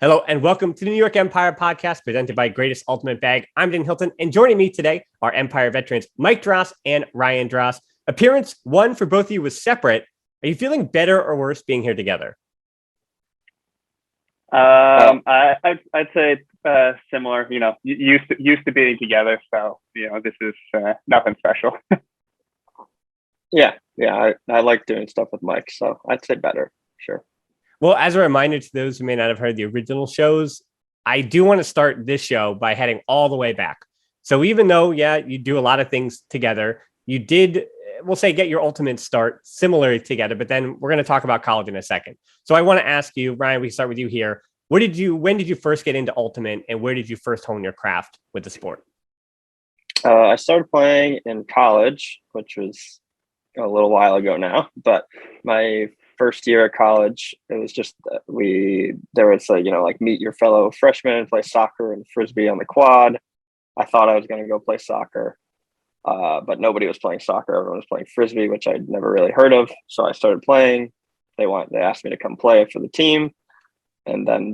Hello and welcome to the New York Empire podcast presented by Greatest Ultimate Bag. I'm Dan Hilton, and joining me today are Empire veterans Mike Drost and Ryan Drost. Appearance one for both of you was separate. Are you feeling better or worse being here together? I'd say similar. You know, used to being together, so this is nothing special. Yeah. I like doing stuff with Mike, so I'd say better, sure. Well, as a reminder to those who may not have heard the original shows, I do want to start this show by heading all the way back. So even though, you do a lot of things together, you did, we'll say, get your ultimate start similar together, but then we're going to talk about college in a second. So I want to ask you, Ryan, we start with you here. When did you first get into ultimate, and where did you first hone your craft with the sport? I started playing in college, which was a little while ago now, but my first year at college, it was just there was like meet your fellow freshmen and play soccer and frisbee on the quad. I thought I was going to go play soccer, but nobody was playing soccer. Everyone was playing frisbee, which I'd never really heard of. So I started playing. They asked me to come play for the team, and then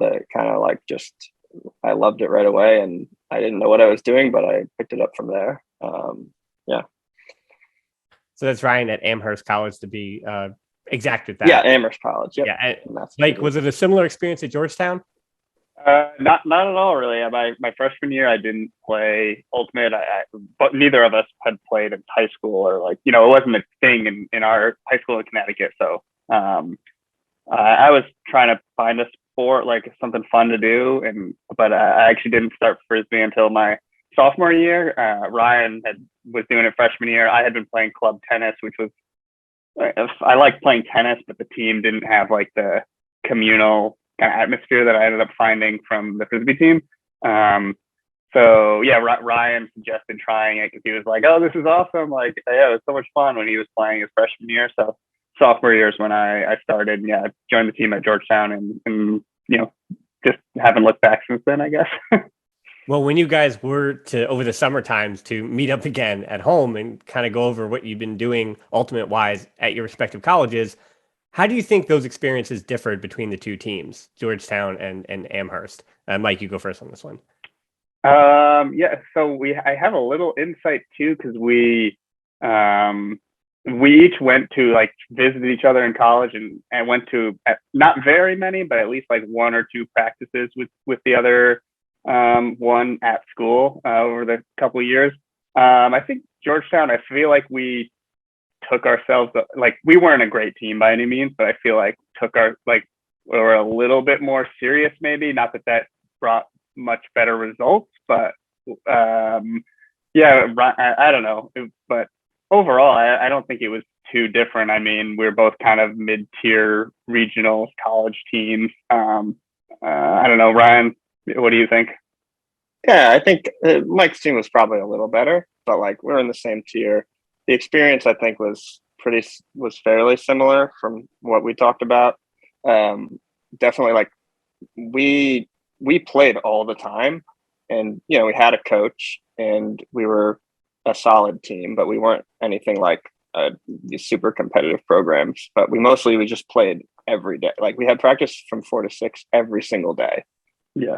I loved it right away, and I didn't know what I was doing, but I picked it up from there. So that's Ryan at Amherst College, to be exact with that. Yeah, Amherst College. Yep. Yeah. Like, was it a similar experience at Georgetown? Not at all, really. My freshman year, I didn't play ultimate. But neither of us had played in high school, or it wasn't a thing in our high school in Connecticut. So I was trying to find a sport, like something fun to do, but I actually didn't start frisbee until my sophomore year. Ryan was doing it freshman year. I had been playing club tennis, which was, I liked playing tennis, but the team didn't have like the communal kind of atmosphere that I ended up finding from the frisbee team. So yeah, Ryan suggested trying it because he was like, "Oh, this is awesome! Like, yeah, it was so much fun when he was playing his freshman year." So sophomore year is when I started. Yeah, joined the team at Georgetown, and just haven't looked back since then, I guess. Well, when you guys were over the summer times to meet up again at home and kind of go over what you've been doing ultimate wise at your respective colleges, how do you think those experiences differed between the two teams, Georgetown and Amherst? Mike, you go first on this one. Yeah, so I have a little insight too, because we each went to visit each other in college, and went to not very many, but at least one or two practices with the other one at school over the couple of years. I think Georgetown, I feel like we took ourselves, we weren't a great team by any means, but I feel like we were a little bit more serious, maybe. Not that brought much better results, but I don't know. But overall, I don't think it was too different. I mean, we're both kind of mid-tier regional college teams. I don't know, Ryan, what do you think? Yeah, I think Mike's team was probably a little better, but we're in the same tier. The experience, I think, was fairly similar from what we talked about. Definitely, we played all the time, and we had a coach, and we were a solid team, but we weren't anything like these super competitive programs. But we just played every day. We had practice from 4 to 6 every single day. Yeah,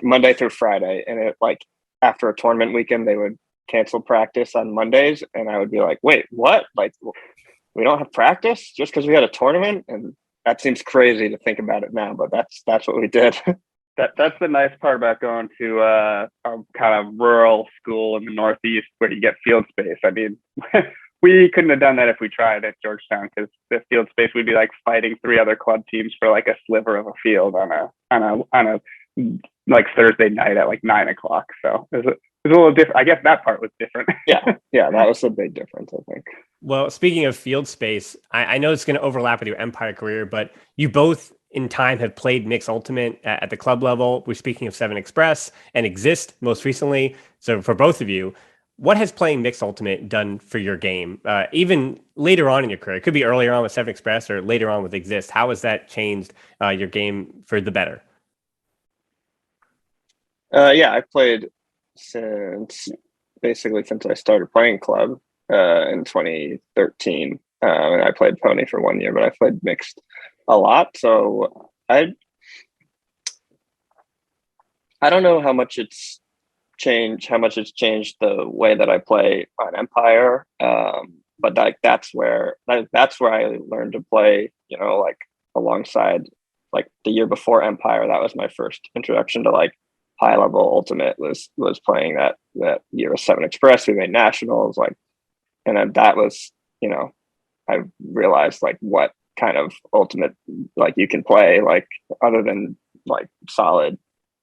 Monday through Friday, and it after a tournament weekend they would cancel practice on Mondays, and I would be like, "Wait, what? We don't have practice just because we had a tournament?" And that seems crazy to think about it now, but that's what we did. That's the nice part about going to a kind of rural school in the Northeast where you get field space. I mean, we couldn't have done that if we tried at Georgetown, because the field space, we'd be fighting 3 other club teams for a sliver of a field on a Thursday night at 9:00. So it was a little different. I guess that part was different. yeah, that was a big difference, I think. Well, speaking of field space, I know it's going to overlap with your Empire career, but you both in time have played mixed ultimate at the club level. We're speaking of 7 Express and Exist most recently. So for both of you, what has playing mixed ultimate done for your game? Even later on in your career, it could be earlier on with 7 Express or later on with Exist. How has that changed your game for the better? I've played since I started playing club in 2013. And I played pony for 1 year, but I played mixed a lot. So I don't know how much it's changed the way that I play on Empire. But that's where I learned to play, like alongside, like the year before Empire. That was my first introduction to like high level Ultimate, was playing that year of Seven Express. We made nationals, like, and then that was, I realized like what kind of Ultimate like you can play, like other than like solid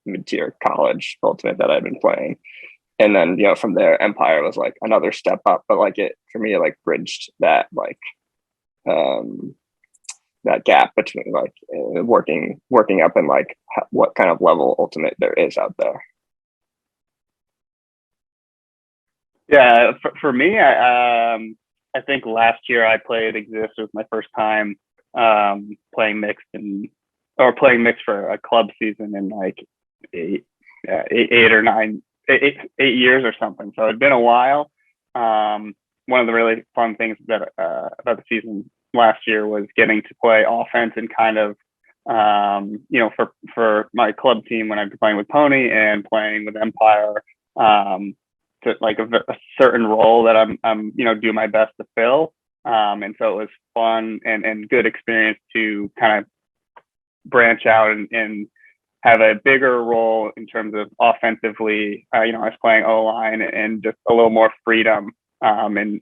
mid-tier college Ultimate that I'd been playing. And then, from there, Empire was like another step up, but like it, for me, it like bridged that, like, that gap between like working up and like what kind of level Ultimate there is out there. Yeah, for me, I think last year I played Exist. It was my first time playing mixed playing mixed for a club season in like eight or 8 years or something. So it'd been a while. One of the really fun things that about the season last year was getting to play offense and kind of, for my club team when I'd be playing with Pony and playing with Empire, to like a certain role that I'm do my best to fill. And so it was fun and good experience to kind of branch out and have a bigger role in terms of offensively. I was playing O-line and just a little more freedom, and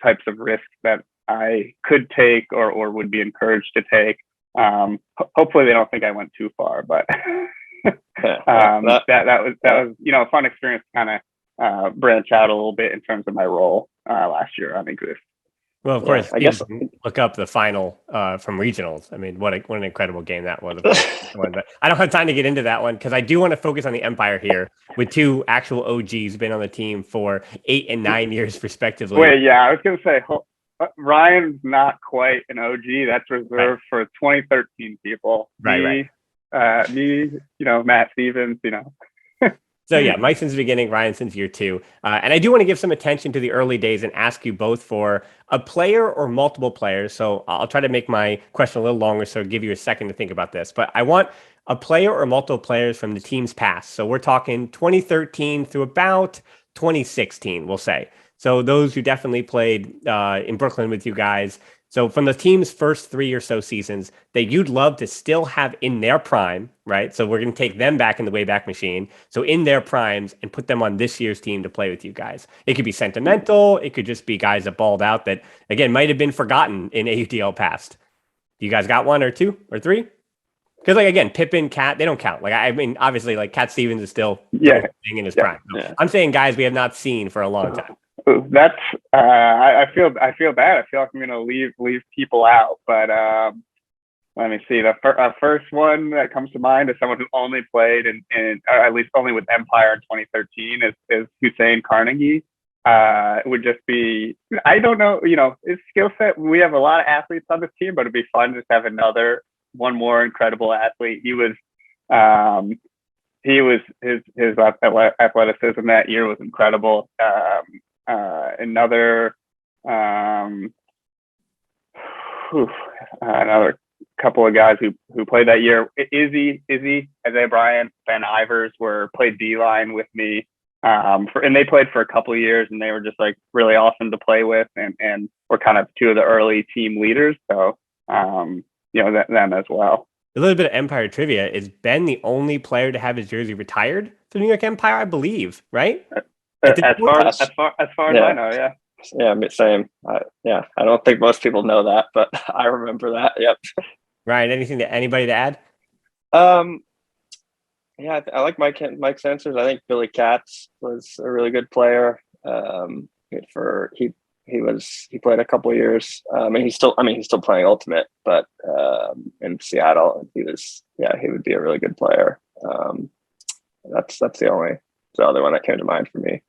types of risks that I could take or would be encouraged to take. Hopefully they don't think I went too far, but that was a fun experience to kind of branch out a little bit in terms of my role last year on Exist. Well, of course, I guess look up the final from regionals. I mean, what an incredible game that was. But I don't have time to get into that one because I do want to focus on the Empire here with two actual OGs been on the team for 8 and 9 years respectively. Wait, yeah, I was going to say Ryan's not quite an OG. That's reserved for 2013 people. Right. Me, Matt Stevens, So yeah, Mike since the beginning, Ryan since year 2. And I do want to give some attention to the early days and ask you both for a player or multiple players. So I'll try to make my question a little longer, so I'll give you a second to think about this. But I want a player or multiple players from the team's past. So we're talking 2013 through about 2016, we'll say. So those who definitely played in Brooklyn with you guys. So from the team's first 3 or so seasons that you'd love to still have in their prime, right? So we're going to take them back in the Wayback Machine. So in their primes and put them on this year's team to play with you guys. It could be sentimental. It could just be guys that balled out that, again, might have been forgotten in AUDL past. You guys got 1 or 2 or 3? Because, like, again, Pippen, Cat, they don't count. Like, I mean, obviously, like, Cat Stevens is still in his prime. So I'm saying guys we have not seen for a long time. That's I feel bad. I feel like I'm gonna leave people out, but let me see. The first one that comes to mind is someone who only played in or at least only with Empire in 2013 is Hussein Carnegie. It would just be, I don't know, his skill set. We have a lot of athletes on this team, but it'd be fun to just have one more incredible athlete. His athleticism that year was incredible. Another couple of guys who played that year. Izzy, Isaiah Bryant, Ben Ivers played D-line with me. And they played for a couple of years, and they were just like really awesome to play with, and were kind of 2 of the early team leaders. So, them as well. A little bit of Empire trivia. Is Ben the only player to have his jersey retired for the New York Empire? I believe, right? As far as I know, yeah. Yeah, same. I don't think most people know that, but I remember that. Yep. Ryan, anybody to add? Yeah, I like Mike Sensors. I think Billy Katz was a really good player. He played a couple of years. And he's still playing Ultimate, but in Seattle, he would be a really good player. That's the other one that came to mind for me.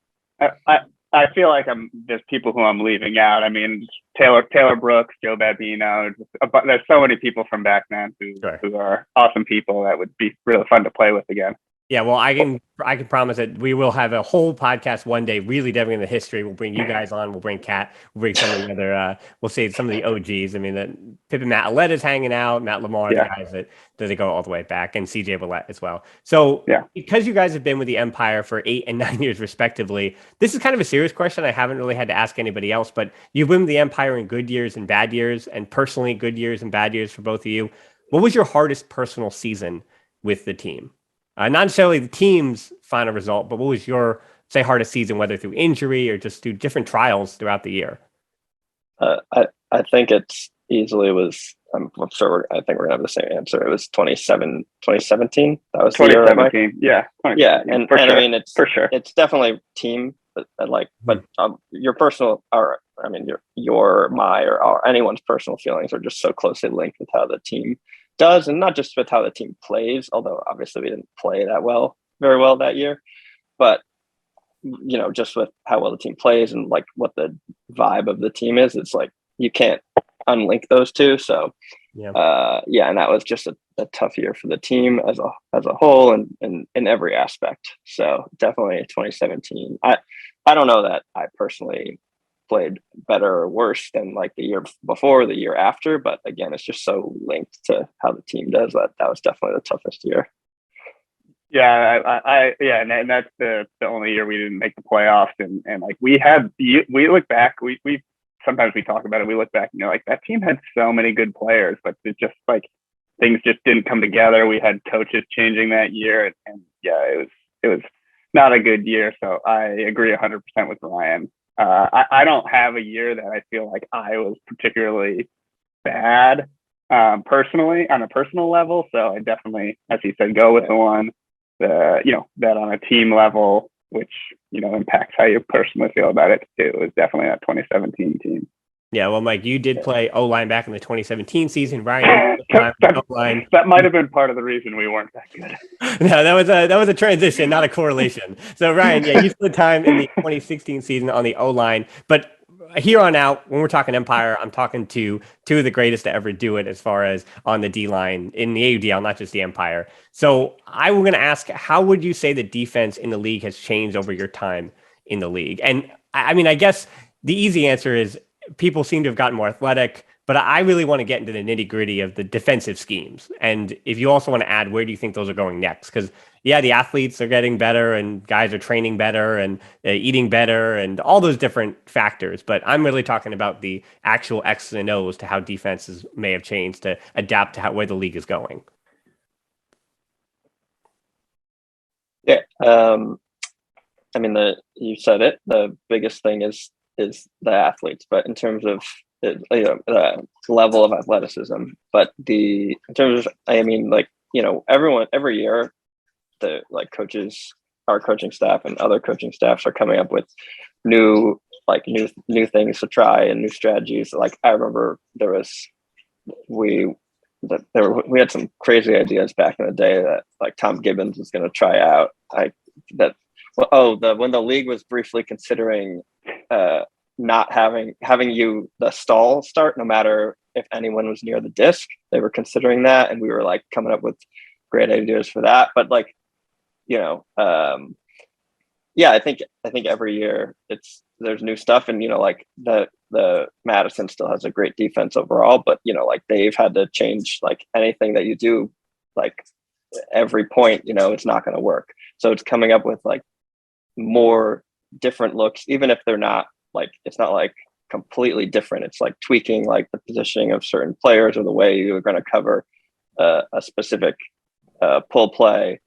I feel like there's people who I'm leaving out. I mean, Taylor Brooks, Joe Babino. There's so many people from back then who are awesome people that would be really fun to play with again. Yeah, well, I can promise that we will have a whole podcast one day, really delving into history. We'll bring you guys on. We'll bring Kat. We'll bring some of the other. We'll say some of the OGs. I mean, Pippen, Matt Alletta's hanging out. Matt Lamar, the Yeah. guys that they go all the way back, and CJ Willett as well. So, Yeah. because you guys have been with the Empire for 8 and 9 years respectively, this is kind of a serious question. I haven't really had to ask anybody else, but you've been with the Empire in good years and bad years, and personally good years and bad years for both of you. What was your hardest personal season with the team? Not necessarily the team's final result, but what was your, say, hardest season, whether through injury or just through different trials throughout the year? I think it's easily was. I'm sure. I think we're gonna have the same answer. It was 2017. That was the year. 2017. Yeah. Yeah, and sure. I mean, it's for sure. It's definitely team, but your personal, or I mean, my or our, anyone's personal feelings are just so closely linked with how the team does, and not just with how the team plays. Although obviously we didn't play very well that year, but just with how well the team plays and like what the vibe of the team is, it's like you can't unlink those two. So and that was just a tough year for the team as a whole and in every aspect. So definitely 2017. I don't know that I personally played better or worse than like the year before, the year after, but again, it's just so linked to how the team does that was definitely the toughest year. Yeah, and that's the only year we didn't make the playoffs, and like we look back, we sometimes we talk about it, we look back, like that team had so many good players, but it just like things just didn't come together. We had coaches changing that year, and it was not a good year. So I agree 100% with Ryan. I don't have a year that I feel like I was particularly bad personally on a personal level. So I definitely, as he said, go with the one that on a team level, which impacts how you personally feel about it. It was definitely that 2017 team. Yeah, well, Mike, you did play O-line back in the 2017 season. Ryan, O-line. That might have been part of the reason we weren't that good. No, that was a transition, not a correlation. So Ryan, you split time in the 2016 season on the O-line, but here on out, when we're talking Empire, I'm talking to two of the greatest to ever do it as far as on the D-line in the AUDL, not just the Empire. So I was going to ask, how would you say the defense in the league has changed over your time in the league? And I mean, I guess the easy answer is people seem to have gotten more athletic, but I really want to get into the nitty gritty of the defensive schemes. And if you also want to add, where do you think those are going next? Because the athletes are getting better and guys are training better and eating better and all those different factors. But I'm really talking about the actual X's and O's to how defenses may have changed to adapt to where the league is going. Yeah. I mean, you said it, the biggest thing is the athletes, but in terms of the level of athleticism, but in terms of, I mean, like, everyone every year, the coaches, our coaching staff and other coaching staffs are coming up with new things to try and new strategies. Like I remember we had some crazy ideas back in the day that like Tom Gibbons was going to try out. When the league was briefly considering not having the stall start no matter if anyone was near the disc, they were considering that, and we were like coming up with great ideas for that. But like, I think every year there's new stuff, and like the Madison still has a great defense overall, but like they've had to change like anything that you do, like every point, it's not going to work. So it's coming up with like more different looks, even if they're not like, it's not like completely different. It's like tweaking like the positioning of certain players or the way you're going to cover a specific pull play,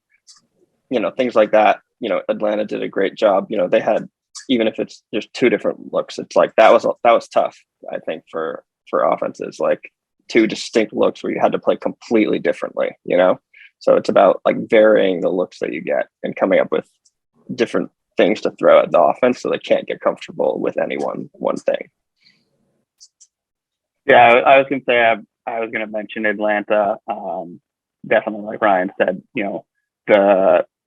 things like that. Atlanta did a great job. They had, even if it's just two different looks, it's like that was tough, I think, for offenses, like two distinct looks where you had to play completely differently, so it's about like varying the looks that you get and coming up with different things to throw at the offense so they can't get comfortable with any one thing. Yeah, I was gonna say I was gonna mention Atlanta. Definitely, like Ryan said,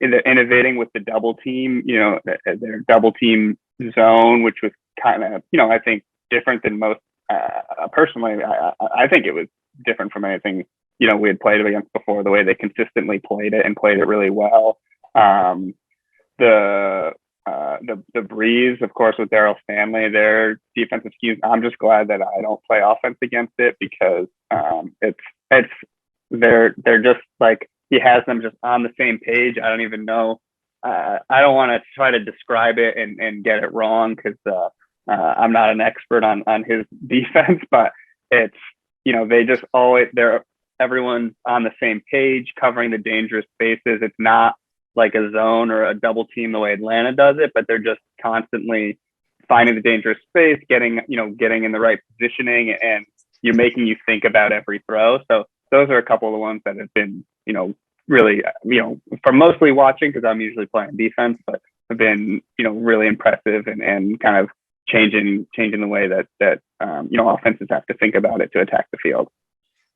the innovating with the double team, their double team zone, which was kind of, I think different than most. Personally, I think it was different from anything we had played against before. The way they consistently played it and played it really well. Um, the Breeze, of course, with Daryl's family, their defensive schemes. I'm just glad that I don't play offense against it because it's they're just like he has them just on the same page. I don't even know. I don't want to try to describe it and get it wrong because I'm not an expert on his defense, but it's they just always everyone's on the same page covering the dangerous spaces. It's not like a zone or a double team the way Atlanta does it, but they're just constantly finding the dangerous space, getting in the right positioning, and making you think about every throw. So those are a couple of the ones that have been, really, for mostly watching because I'm usually playing defense, but have been, really impressive and kind of changing the way that offenses have to think about it to attack the field.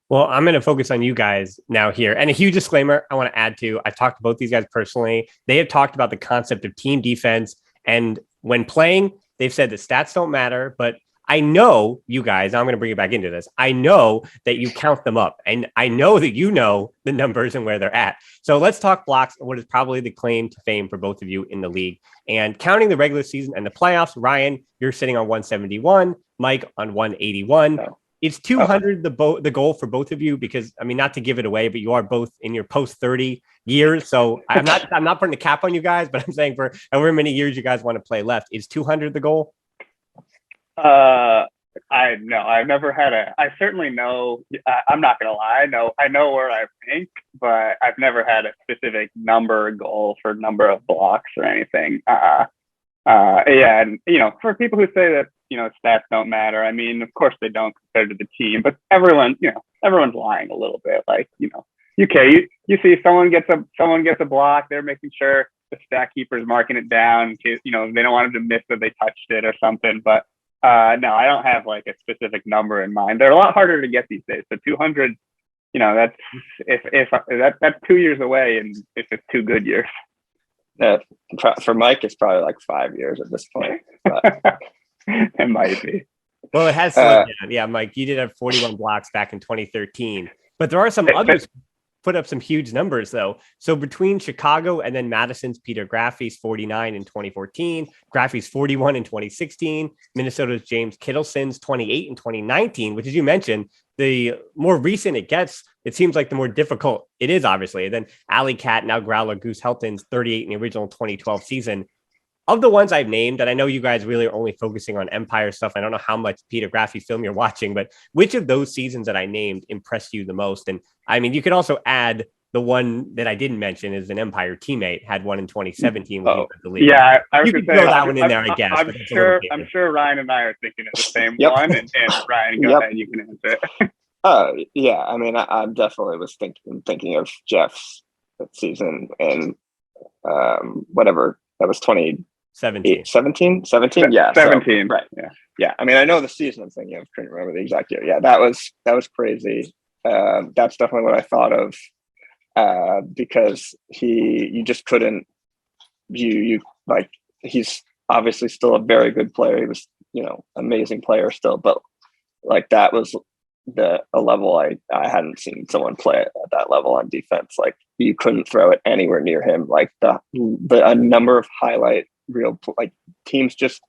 Well, I'm going to focus on you guys now here. And a huge disclaimer I want to add to, I've talked to both these guys personally. They have talked about the concept of team defense. And when playing, they've said the stats don't matter. But I know you guys, I'm going to bring you back into this. I know that you count them up. And I know that you know the numbers and where they're at. So let's talk blocks, what is probably the claim to fame for both of you in the league. And counting the regular season and the playoffs, Ryan, you're sitting on 171, Mike on 181. Oh. Is 200 the goal for both of you? Because not to give it away, but you are both in your post 30 years. So I'm not putting a cap on you guys, but I'm saying for however many years you guys want to play left, is 200 the goal? I've never had I certainly know. I'm not gonna lie. I know where I rank, but I've never had a specific goal for number of blocks or anything. And for people who say that stats don't matter, of course they don't compared to the team, but everyone's lying a little bit. Like you see someone gets a block, they're making sure the stat keeper's marking it down in case they don't want them to miss that they touched it or something. But no, I don't have like a specific number in mind. They're a lot harder to get these days. So 200, that's that's 2 years away, and if it's 2 good years. For Mike, it's probably like 5 years at this point. But. It might be. Well, it has slowed down. Yeah, Mike, you did have 41 blocks back in 2013, but there are some others put up some huge numbers though. So between Chicago and then Madison's Peter Graffy's 49 in 2014, Graffy's 41 in 2016, Minnesota's James Kittleson's 28 in 2019, which, as you mentioned, the more recent it gets, it seems like the more difficult it is, obviously. And then Alley Cat, now Growler, Goose Helton's 38 in the original 2012 season. Of the ones I've named, and I know you guys really are only focusing on Empire stuff. I don't know how much Peter Graffy film you're watching, but which of those seasons that I named impressed you the most? And you could also add the one that I didn't mention is an Empire teammate had one in 2017. Oh, yeah, you could throw that one in there, I guess. I'm sure Ryan and I are thinking of the same one, and Ryan, go ahead, you can answer it. Yeah, I definitely was thinking of Jeff's season and whatever that was 17, yeah, 17, right, yeah. I know the season I'm thinking of, couldn't remember the exact year. Yeah, that was crazy. That's definitely what I thought of, because you just couldn't, he's obviously still a very good player. He was amazing player still, but like that was a level I hadn't seen someone play at that level on defense. Like you couldn't throw it anywhere near him. Like a number of highlight real teams just,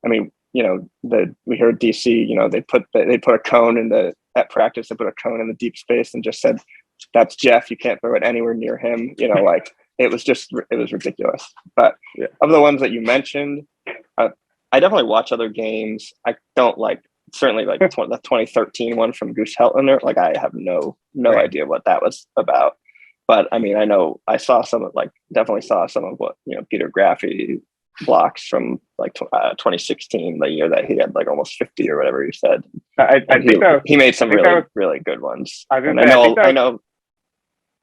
we heard DC, they put a cone at practice, they put a cone in the deep space and just said, that's Jeff, you can't throw it anywhere near him. It was ridiculous. But of the ones that you mentioned, I definitely watch other games. I don't certainly the 2013 one from Goose Helton. I have no idea what that was about. But I know I saw definitely saw some of what Peter Graffy blocks from 2016, the year that he had almost 50 or whatever he said. I think he made some really good ones. I know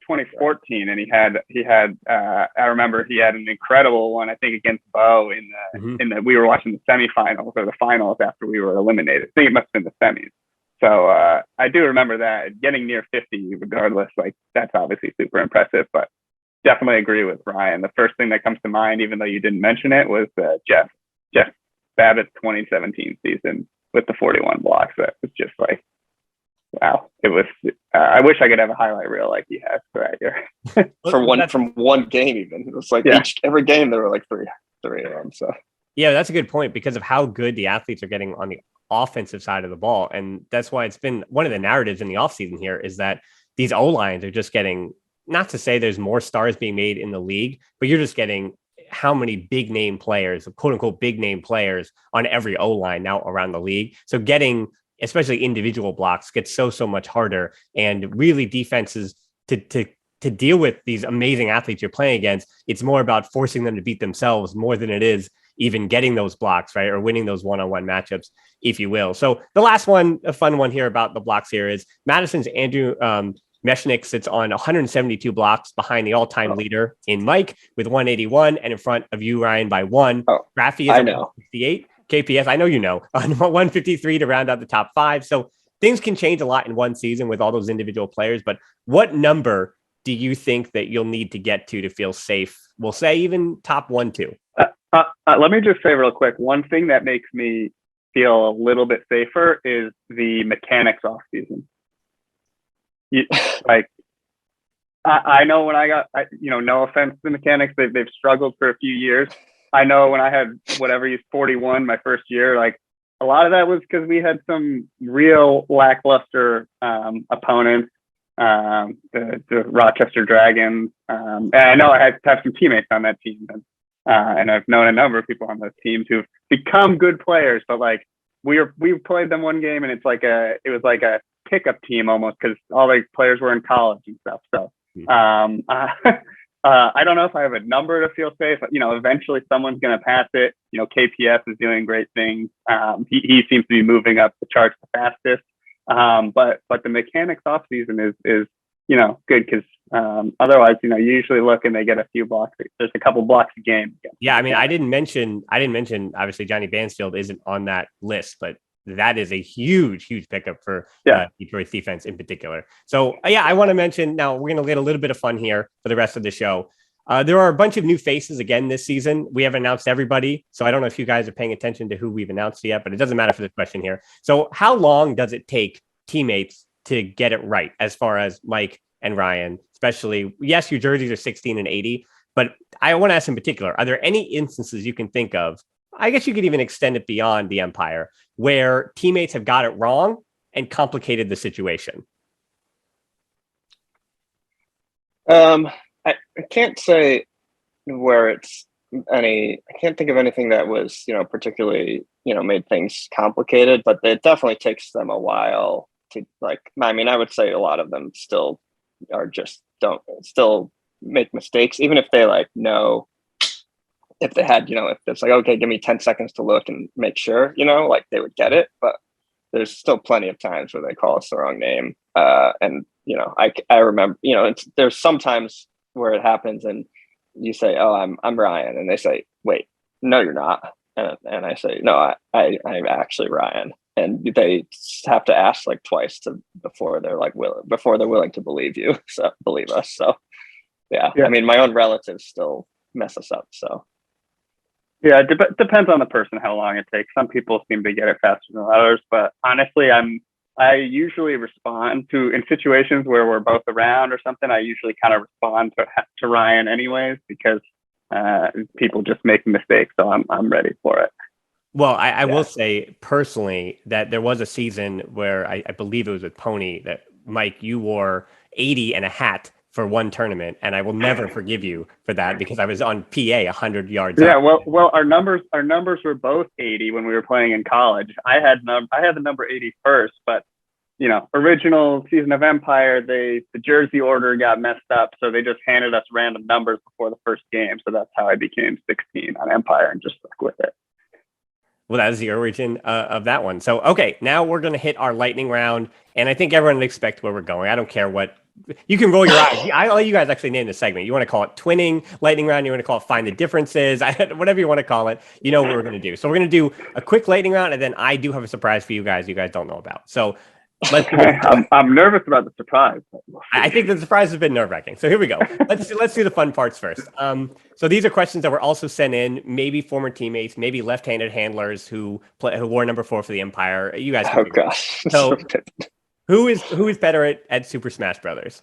2014, and he had I remember he had an incredible one, I think, against Bo in the we were watching the semifinals or the finals after we were eliminated. I think it must have been the semis. So I do remember that. Getting near 50 regardless, that's obviously super impressive. But definitely agree with Ryan. The first thing that comes to mind, even though you didn't mention it, was Jeff Babbitt's 2017 season with the 41 blocks. That was just Wow, it was. I wish I could have a highlight reel like he has right here. From one game even. It was like every game there were like three of them. So yeah, that's a good point because of how good the athletes are getting on the offensive side of the ball. And that's why it's been one of the narratives in the offseason here is that these O-lines are just getting, not to say there's more stars being made in the league, but you're just getting how many big name players, quote unquote, big name players on every O-line now around the league. So getting, especially individual blocks, gets so much harder. And really defenses to deal with these amazing athletes you're playing against, it's more about forcing them to beat themselves more than it is even getting those blocks, right? Or winning those one-on-one matchups, if you will. So the last one, a fun one here about the blocks here is Madison's Andrew Meshnick sits on 172 blocks behind the all-time leader in Mike with 181 and in front of you, Ryan, by one. Rafi is at 168. KPS, I know you know, on 153 to round out the top five. So things can change a lot in one season with all those individual players. But what number do you think that you'll need to get to feel safe? We'll say even top 1, 2. Let me just say real quick, one thing that makes me feel a little bit safer is the mechanics off season. I know when I got, no offense to the mechanics, they've struggled for a few years. I know when I had he's 41 my first year, like a lot of that was because we had some real lackluster opponents, the Rochester Dragons. And I know I have some teammates on that team, and I've known a number of people on those teams who've become good players, but like we played them one game and it was like a pickup team almost because all the players were in college and stuff. So I don't know if I have a number to feel safe. Eventually someone's going to pass it. KPS is doing great things. He seems to be moving up the charts the fastest. But the mechanics off season is good because otherwise, you usually look and they get a few blocks. There's a couple blocks a game. Yeah, I mean, I didn't mention obviously Johnny Bansfield isn't on that list, but that is a huge pickup for Detroit's defense in particular. So I want to mention now we're going to get a little bit of fun here for the rest of the show. There are a bunch of new faces again this season. We have announced everybody. So I don't know if you guys are paying attention to who we've announced yet, but it doesn't matter for this question here. So how long does it take teammates to get it right as far as Mike and Ryan, especially? Yes, your jerseys are 16 and 80, but I want to ask in particular, are there any instances you can think of? I guess you could even extend it beyond the Empire where teammates have got it wrong and complicated the situation. I can't say where it's I can't think of anything that was, particularly, made things complicated, but it definitely takes them a while to I would say a lot of them still still make mistakes, even if they know if they had, if it's okay, give me 10 seconds to look and make sure, they would get it, but there's still plenty of times where they call us the wrong name. And, I remember, there's sometimes where it happens and you say, oh, I'm Ryan. And they say, wait, no, you're not. And I say, no, I'm actually Ryan. And they have to ask twice before they're willing to believe us. So yeah. I mean, my own relatives still mess us up. So yeah, it depends on the person, how long it takes. Some people seem to get it faster than others, but honestly, I usually respond in situations where we're both around or something. I usually kind of respond to Ryan anyways, because people just make mistakes. So I'm ready for it. Well, I will say personally that there was a season where I believe it was with Pony that Mike, you wore 80 and a hat for one tournament, and I will never forgive you for that because I was on PA 100 yards. Yeah, well, our numbers were both 80 when we were playing in college. I had the number 80 first, but original season of Empire, the jersey order got messed up, so they just handed us random numbers before the first game. So that's how I became 16 on Empire and just stuck with it. Well, that was the origin of that one. So, okay, now we're going to hit our lightning round, and I think everyone would expect where we're going. I don't care what. You can roll your eyes. I'll let you guys actually name the segment. You want to call it twinning, lightning round. You want to call it find the differences. Whatever you want to call it. You know what we're going to do. So we're going to do a quick lightning round, and then I do have a surprise for you guys don't know about. So I'm nervous about the surprise. I think the surprise has been nerve-wracking. So here we go. Let's do the fun parts first. So these are questions that were also sent in, maybe former teammates, maybe left-handed handlers who wore number 4 for the Empire. You guys. Oh gosh. So Who is better at Super Smash Brothers?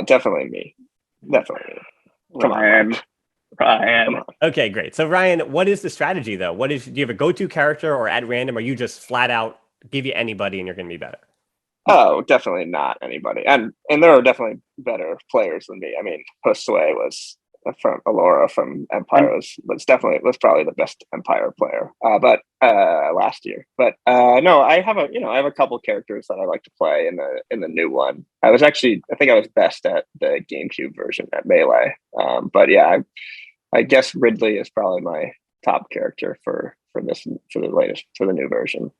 Definitely me. Definitely me. Come on, Ryan. Mike. Ryan. Come on. Okay, great. So Ryan, what is the strategy though? Do you have a go-to character or at random, or you just flat out give you anybody and you're going to be better? Oh, definitely not anybody. And there are definitely better players than me. I mean, Josue was from Alora from Empire was probably the best Empire player. But last year. But no, I have a couple characters that I like to play in the new one. I think I was best at the GameCube version at Melee. But yeah, I guess Ridley is probably my top character for the new version.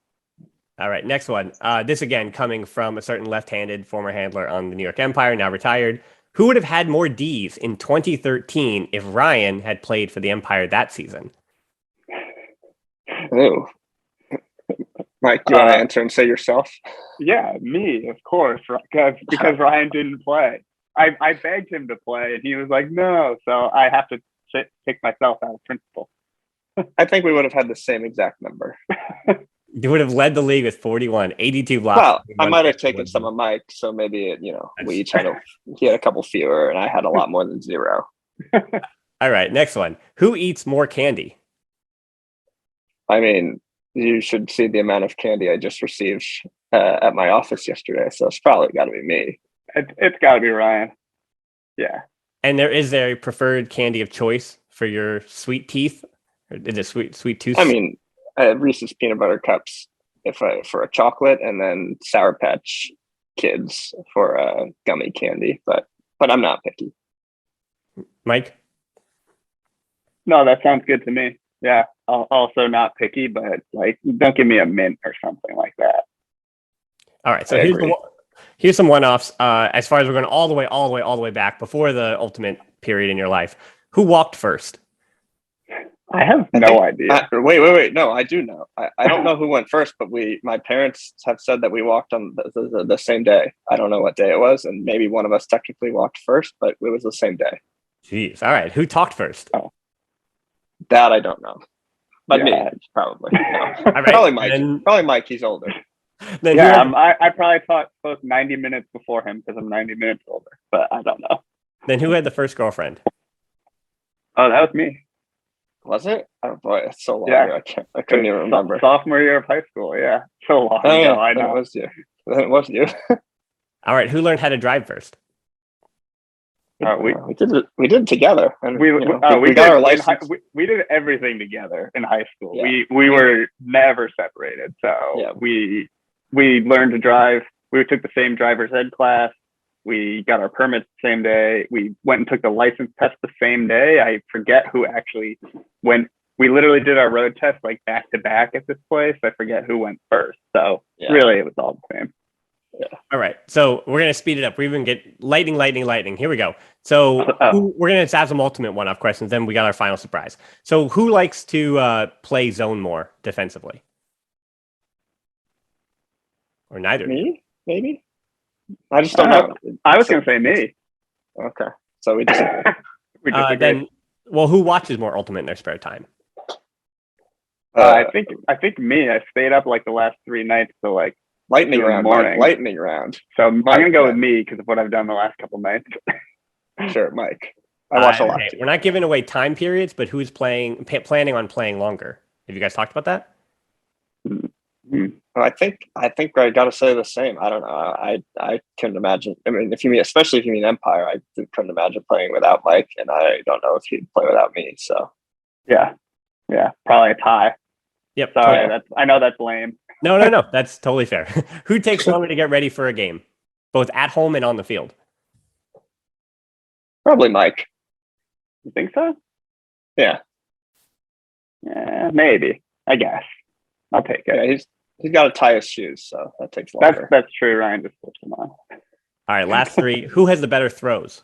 All right, next one. This again coming from a certain left-handed former handler on the New York Empire, now retired. Who would have had more Ds in 2013 if Ryan had played for the Empire that season? Oh, Mike, do you want to answer and say yourself? Yeah, me, of course, because Ryan didn't play. I begged him to play, and he was like, no. So I have to pick myself out of principle. I think we would have had the same exact number. You would have led the league with 41, 82 blocks. Well, I might have taken some of Mike, so maybe we each he had a couple fewer, and I had a lot more than 0. All right, next one. Who eats more candy? I mean, you should see the amount of candy I just received at my office yesterday, so it's probably got to be me. It's got to be Ryan. Yeah. And is there a preferred candy of choice for your sweet teeth? Or is it sweet tooth? I mean, Reese's peanut butter cups for a chocolate, and then Sour Patch Kids for gummy candy. But I'm not picky. Mike? No, that sounds good to me. Yeah, also not picky, but like, don't give me a mint or something like that. All right, so here's some one-offs. As far as we're going all the way back before the ultimate period in your life. Who walked first? I have no idea. Wait. No, I do know. I don't know who went first, but my parents have said that we walked on the same day. I don't know what day it was, and maybe one of us technically walked first, but it was the same day. Jeez. All right. Who talked first? Oh. That I don't know. But me, probably. No. All right. Probably Mike. Probably Mike. He's older. I probably spoke 90 minutes before him because I'm 90 minutes older, but I don't know. Then who had the first girlfriend? Oh, that was me. Was it? Oh boy, it's so long. Yeah. I couldn't even remember. Sophomore year of high school. Yeah, so long ago. Yeah, I know. It was you. All right. Who learned how to drive first? We did it together, and we got our license. We did everything together in high school. Yeah. We were never separated. So yeah. we learned to drive. We took the same driver's ed class. We got our permits the same day. We went and took the license test the same day. I forget who actually went. We literally did our road test like back to back at this place. I forget who went first. So really, it was all the same. Yeah. All right. So we're going to speed it up. We're even get lightning. Here we go. So we're going to have some ultimate one-off questions. Then we got our final surprise. So who likes to play zone more defensively? Or neither? Me? Maybe? I just don't know. I was going to say me. Okay. So we just... who watches more ultimate in their spare time? I think me. I stayed up like the last 3 nights till like lightning round. So I'm gonna go with me because of what I've done the last couple nights. Sure, Mike. I watch a lot. Okay. We're not giving away time periods, but who's planning on playing longer? Have you guys talked about that? Mm-hmm. I think I got to say the same. I don't know. I couldn't imagine. I mean, especially if you mean Empire, I couldn't imagine playing without Mike, and I don't know if he'd play without me. So yeah, probably a tie. Yep. Sorry, I know that's lame. No, that's totally fair. Who takes longer to get ready for a game, both at home and on the field? Probably Mike. You think so? Yeah. Yeah, maybe. I guess I'll take it. Yeah, he's got to tie his shoes, so that takes longer. That's true. Ryan just puts them on. All right, last 3. Who has the better throws?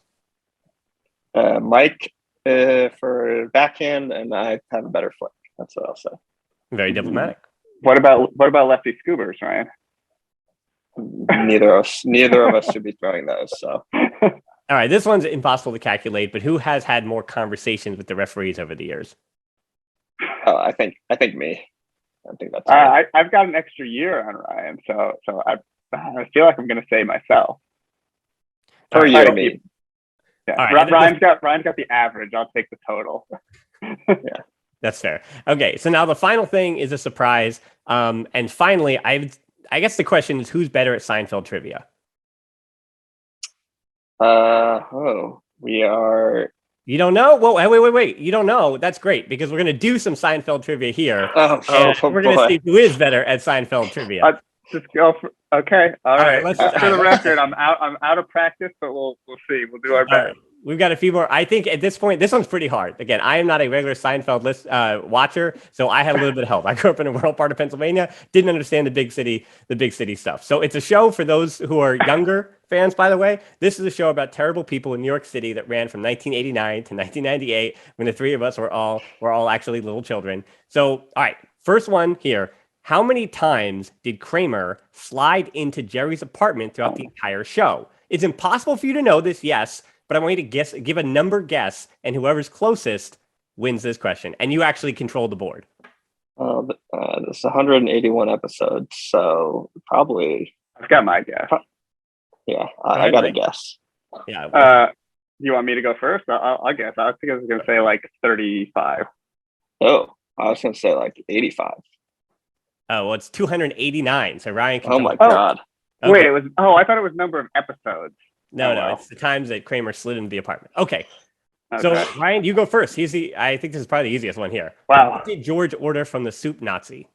Mike for backhand, and I have a better flick. That's what I'll say. Very diplomatic. What about lefty scoobers, Ryan? Neither of us should be throwing those. So, all right, this one's impossible to calculate, but who has had more conversations with the referees over the years? I think me. I think that's right. I've got an extra year on Ryan, so I feel like I'm going to say myself. For you and me. Yeah. All right. Ryan's got the average. I'll take the total. Yeah. That's fair. Okay, so now the final thing is a surprise. And finally, I guess the question is, who's better at Seinfeld trivia? We are. You don't know? Well, wait. You don't know? That's great, because we're going to do some Seinfeld trivia here. We're going to see who is better at Seinfeld trivia. Just go for. Okay. All right. Let's for the record, I'm out of practice, but we'll see. We'll do our best. Right. We've got a few more. I think at this point, this one's pretty hard. Again, I am not a regular Seinfeld watcher, so I had a little bit of help. I grew up in a rural part of Pennsylvania, didn't understand the big city stuff. So it's a show for those who are younger fans, by the way. This is a show about terrible people in New York City that ran from 1989 to 1998, when the three of us were all actually little children. So, all right, first one here. How many times did Kramer slide into Jerry's apartment throughout the entire show? It's impossible for you to know this, yes, but I want you to give a number guess, and whoever's closest wins this question. And you actually control the board. There's 181 episodes, so probably. I've got my guess. Yeah, I got a guess. Yeah. You want me to go first? I'll guess. I think I was going to say like 35. Oh, I was going to say like 85. Oh, well, it's 289. So Ryan can. Oh my God. Okay. Wait, it was. Oh, I thought it was number of episodes. No, it's the times that Kramer slid into the apartment. Okay. So Ryan, you go first. I think this is probably the easiest one here. Wow. What did George order from the soup Nazi?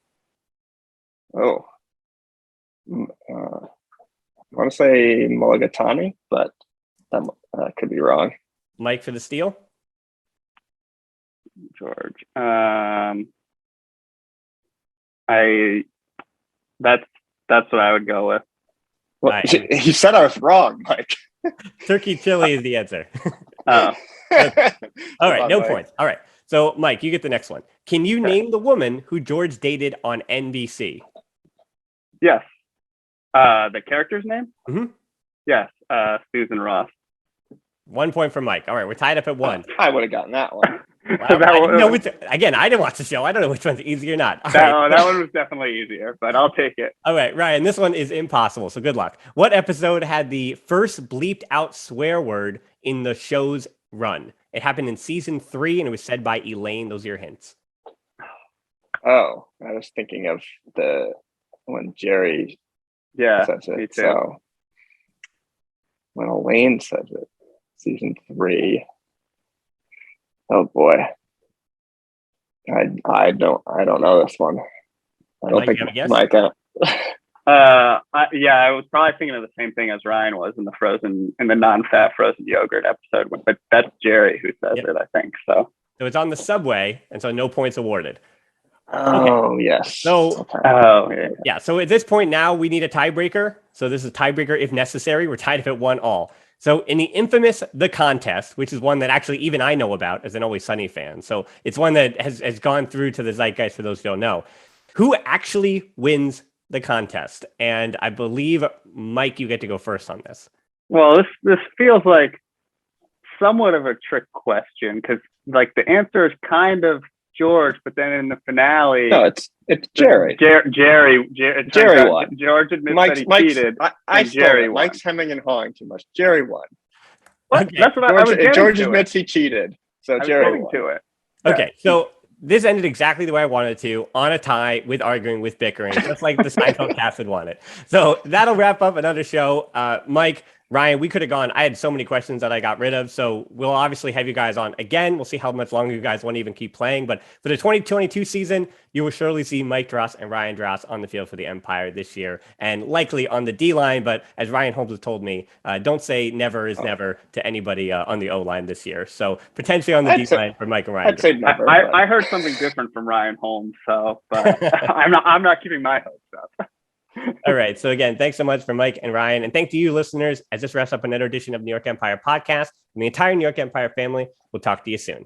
Oh. I want to say mulligatawny, but that could be wrong. Mike for the steal? George. That's what I would go with. Well, you said I was wrong, Mike. Turkey chili is the answer. Oh. All right, no points. All right. So, Mike, you get the next one. Can you name the woman who George dated on NBC? Yes. The character's name? Mm-hmm. Yes. Susan Ross. 1 point for Mike. All right, we're tied up at 1. I would have gotten that one. Again, I didn't watch the show. I don't know which one's easy or not. That one was definitely easier, but I'll take it. All right, Ryan, this one is impossible, so good luck. What episode had the first bleeped out swear word in the show's run? It happened in season 3, and it was said by Elaine. Those are your hints. Oh, I was thinking of when Jerry says it. Me too. So when Elaine says it, season 3. Oh boy. I don't know this one. I don't think Mike. I was probably thinking of the same thing as Ryan was in the non-fat frozen yogurt episode, but that's Jerry who says it, I think. So it's on the subway, and so no points awarded. Oh, okay. Yes. So, so at this point now we need a tiebreaker. So this is a tiebreaker if necessary. We're tied up at 1-1. So in the infamous The Contest, which is one that actually even I know about as an Always Sunny fan. So it's one that has gone through to the zeitgeist for those who don't know. Who actually wins the contest? And I believe, Mike, you get to go first on this. Well, this feels like somewhat of a trick question, because like the answer is kind of George, but then in the finale, no, it's Jerry. Jerry won. George admits that he cheated. Jerry won. Mike's hemming and hawing too much. Jerry won. What? Okay. That's what I was getting George to admits he cheated, so Jerry won. To it. Okay, so this ended exactly the way I wanted it to, on a tie, with arguing, with bickering, just like the Seinfeld cast would want it. So that'll wrap up another show. Mike, Ryan, we could have gone. I had so many questions that I got rid of. So we'll obviously have you guys on again. We'll see how much longer you guys want to even keep playing. But for the 2022 season, you will surely see Mike Drost and Ryan Drost on the field for the Empire this year, and likely on the D line. But as Ryan Holmes has told me, don't say never is never to anybody on the O line this year. So potentially on the D line for Mike and Ryan. I'd say never. I heard something different from Ryan Holmes, so but I'm not keeping my hopes up. All right. So again, thanks so much for Mike and Ryan. And thank to you listeners, as this wraps up another edition of New York Empire Podcast. And the entire New York Empire family, we'll talk to you soon.